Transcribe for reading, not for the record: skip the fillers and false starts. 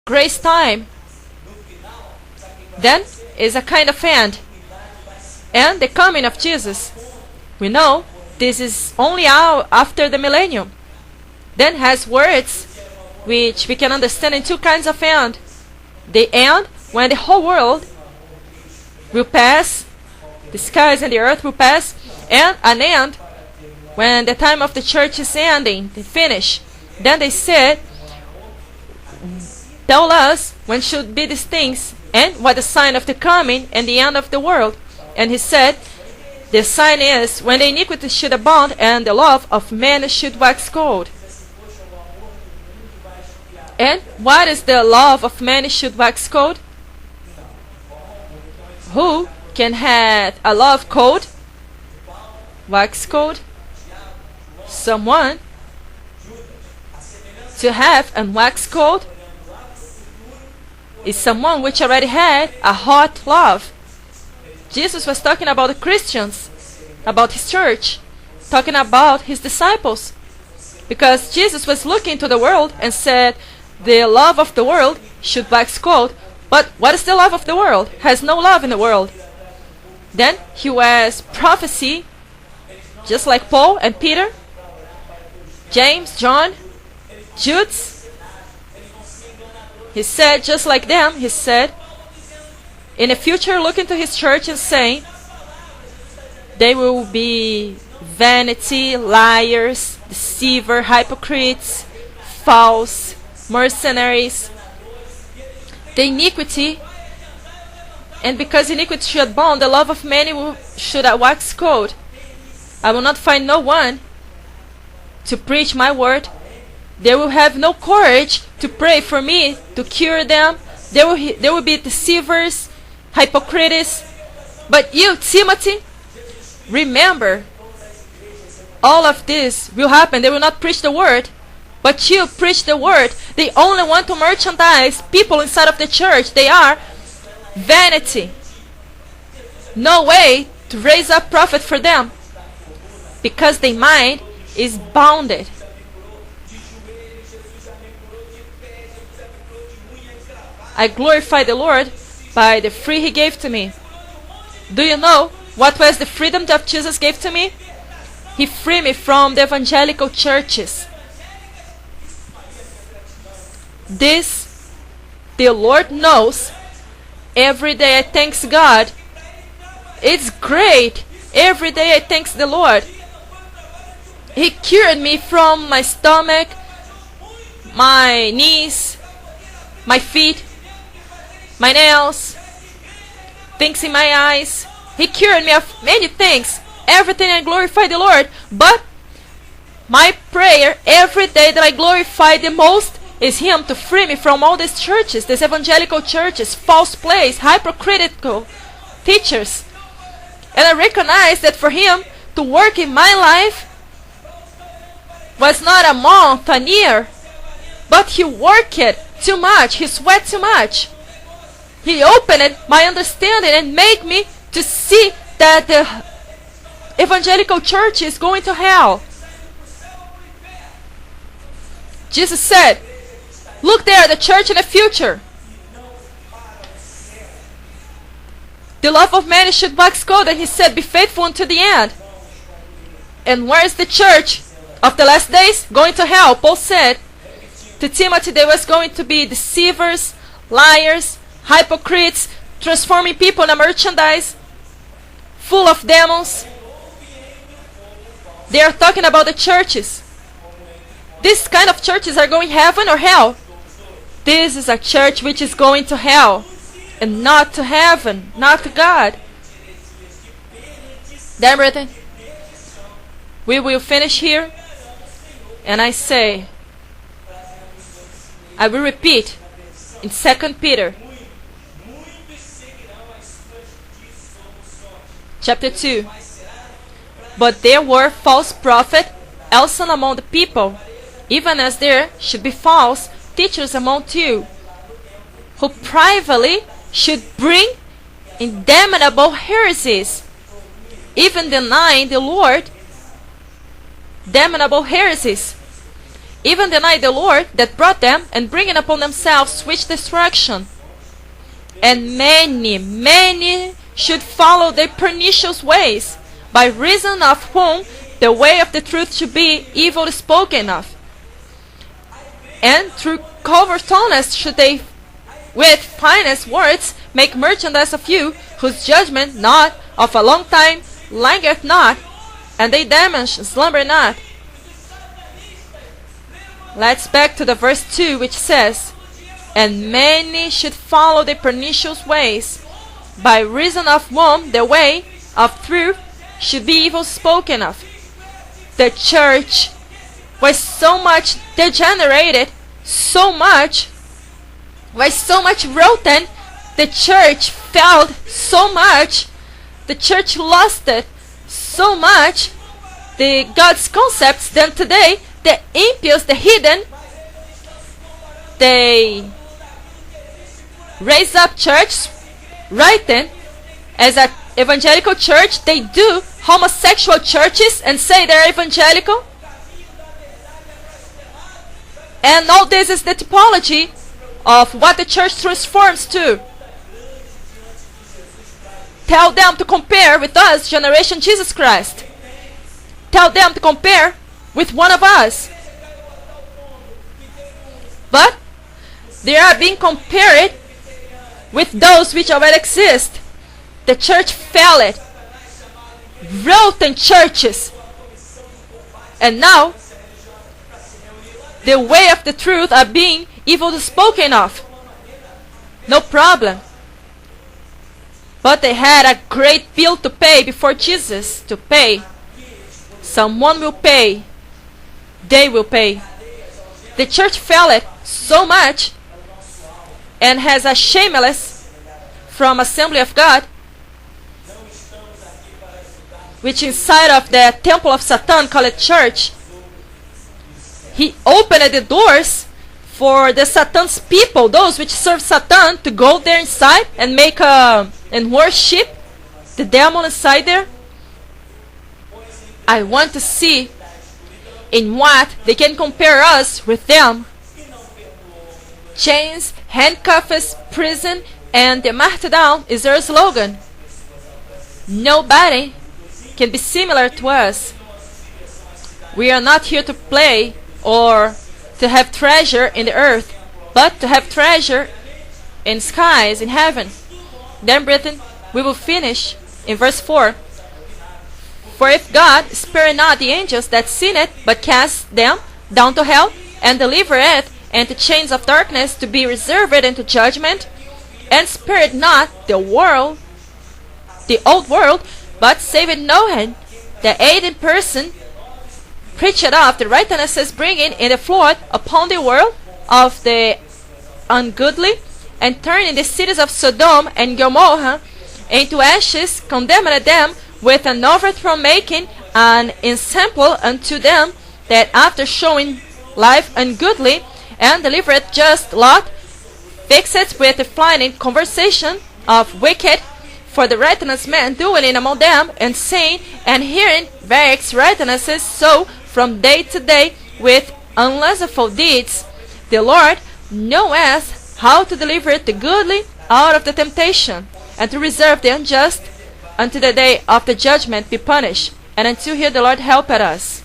grace time. Then is a kind of end. And the coming of Jesus. We know this is only out after the millennium. Then has words which we can understand in two kinds of end. The end when the whole world will pass, the skies and the earth will pass, and an end when the time of the church is ending, they finish. Then they said, tell us when should be these things, and what the sign of the coming and the end of the world. And he said, the sign is when the iniquity should abound and the love of men should wax cold. And what is the love of man should wax cold? Who can have a love cold? Wax cold? Someone to have and wax cold is someone which already had a hot love. Jesus was talking about the Christians, about his church, talking about his disciples. Because Jesus was looking to the world and said, the love of the world should wax cold. But what is the love of the world? Has no love in the world. Then he was prophecy, just like Paul and Peter, James, John, Jude. He said, just like them, he said, in the future looking to his church and saying, they will be vanity, liars, deceiver, hypocrites, false, mercenaries, the iniquity, and because iniquity should abound, the love of many should wax cold. I will not find no one to preach my word. They will have no courage to pray for me to cure them. There will be deceivers, hypocrites. But you, Timothy, remember, all of this will happen. They will not preach the word, but you preach the word. They only want to merchandise people inside of the church. They are vanity. No way to raise up profit for them, because their mind is bounded. I glorify the Lord by the free He gave to me. Do you know what was the freedom that Jesus gave to me? He freed me from the evangelical churches. This, the Lord knows. Every day I thank God. It's great. Every day I thank the Lord. He cured me from my stomach, my knees, my feet, my nails, things in my eyes. He cured me of many things. Everything I glorify the Lord. But my prayer every day that I glorify the most is Him to free me from all these churches, these evangelical churches, false plays, hypocritical teachers. And I recognize that for Him to work in my life was not a month, a year, but He worked too much. He sweat too much. He opened my understanding and made me to see that the evangelical church is going to hell. Jesus said, look there, the church in the future. The love of man should wax cold, and He said, be faithful unto the end. And where is the church of the last days? Going to hell. Paul said to Timothy, there was going to be deceivers, liars, hypocrites, transforming people in a merchandise, full of demons. They are talking about the churches. These kind of churches are going heaven or hell. This is a church which is going to hell, and not to heaven, not to God. Then, brethren, we will finish here. And I say, I will repeat in 2 Peter chapter 2. But there were false prophets also among the people, even as there should be false teachers among you, who privately should bring in damnable heresies, even denying the Lord. Damnable heresies. even deny the Lord that brought them, and bringing upon themselves swift destruction. And many should follow their pernicious ways, by reason of whom the way of the truth should be evil spoken of. And through covetousness should they with finest words make merchandise of you, whose judgment not of a long time langueth not, and they damage slumber not. Let's back to the verse 2, which says, and many should follow the pernicious ways, by reason of whom the way of truth should be evil spoken of. The church was so much degenerated, was so much rotten, the church failed so much, the church lost it so much, the God's concepts, then today, the impious, the hidden, they raise up church, right then, as an evangelical church, they do homosexual churches and say they're evangelical. And all this is the typology of what the church transforms to. Tell them to compare with us, generation Jesus Christ. Tell them to compare with one of us. But they are being compared with those which already exist. The church failed. Rotten churches. And now, the way of the truth are being evil spoken of. No problem. But they had a great bill to pay before Jesus to pay. Someone will pay. They will pay. The church failed so much and has a shameless from Assembly of God, which inside of the temple of Satan called church. He opened the doors for the Satan's people, those which serve Satan, to go there inside and make and worship the demon inside there. I want to see in what they can compare us with them. Chains, handcuffs, prison, and the martyrdom is their slogan. Nobody can be similar to us. We are not here to play or to have treasure in the earth, but to have treasure in skies, in heaven. Then, brethren, we will finish in verse 4. For if God spared not the angels that sinned, but cast them down to hell, and delivered into chains of darkness to be reserved into judgment, and spared not the world, the old world, but saved Noah, the 8th person, preached of the righteousness bringing in the flood upon the world of the ungodly, and turning the cities of Sodom and Gomorrah into ashes, condemned them with an overthrow, making an ensample unto them, that after showing life ungoodly, and delivered just Lot, fixed with the flying conversation of wicked, for the righteous man dwelling among them, and saying and hearing various righteousnesses, so from day to day with unlawful deeds. The Lord knoweth how to deliver the godly out of the temptation, and to reserve the unjust unto the day of the judgment be punished. And until here the Lord helped us.